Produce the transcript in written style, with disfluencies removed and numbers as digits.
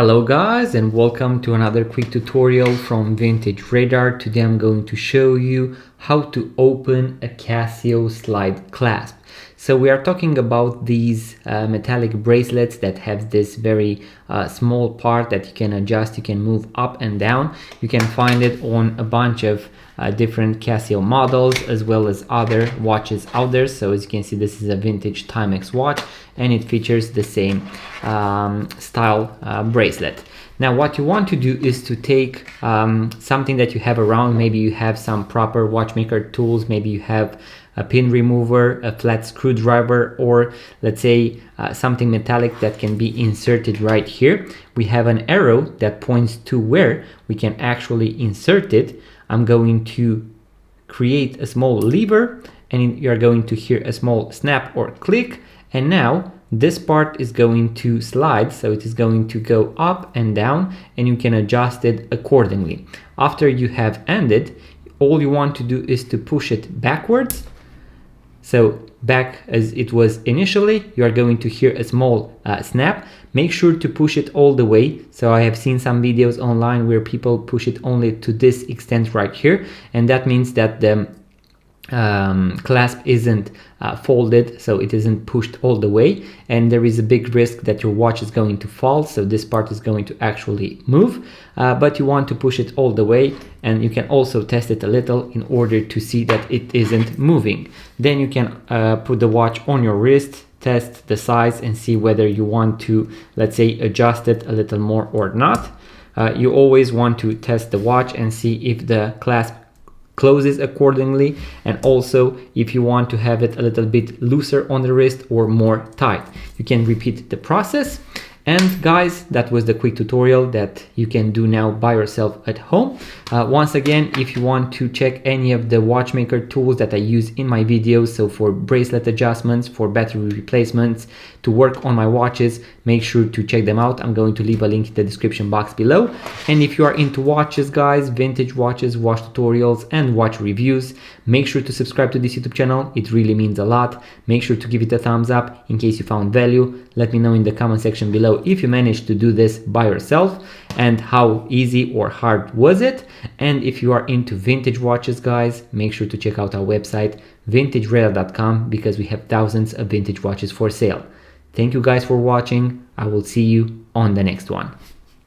Hello guys, and welcome to another quick tutorial from Vintage Radar. Today I'm going to show you how to open a Casio slide clasp. So we are talking about these metallic bracelets that have this very small part that you can adjust, you can move up and down. You can find it on a bunch of different Casio models as well as other watches out there. So as you can see, this is a vintage Timex watch and it features the same style bracelet. Now what you want to do is to take something that you have around. Maybe you have some proper watchmaker tools, maybe you have a pin remover, a flat screwdriver, or let's say something metallic that can be inserted right here. We have an arrow that points to where we can actually insert it. I'm going to create a small lever and you're going to hear a small snap or click, and now this part is going to slide, so it is going to go up and down and you can adjust it accordingly. After you have ended, all you want to do is to push it backwards. So back as it was initially, you are going to hear a small snap. Make sure to push it all the way. So I have seen some videos online where people push it only to this extent right here, and that means that the clasp isn't folded, so it isn't pushed all the way, and there is a big risk that your watch is going to fall, so this part is going to actually move, but you want to push it all the way, and you can also test it a little in order to see that it isn't moving. Then you can put the watch on your wrist, test the size and see whether you want to, let's say, adjust it a little more or not. You always want to test the watch and see if the clasp closes accordingly, and also if you want to have it a little bit looser on the wrist or more tight. You can repeat the process. And guys, that was the quick tutorial that you can do now by yourself at home. Once again, if you want to check any of the watchmaker tools that I use in my videos, so for bracelet adjustments, for battery replacements, to work on my watches, make sure to check them out. I'm going to leave a link in the description box below. And if you are into watches guys, vintage watches, watch tutorials and watch reviews, make sure to subscribe to this YouTube channel. It really means a lot. Make sure to give it a thumbs up in case you found value. Let me know in the comment section below if you managed to do this by yourself and how easy or hard was it. And if you are into vintage watches guys, make sure to check out our website vintageradar.com, because we have thousands of vintage watches for sale. Thank you guys for watching. I will see you on the next one.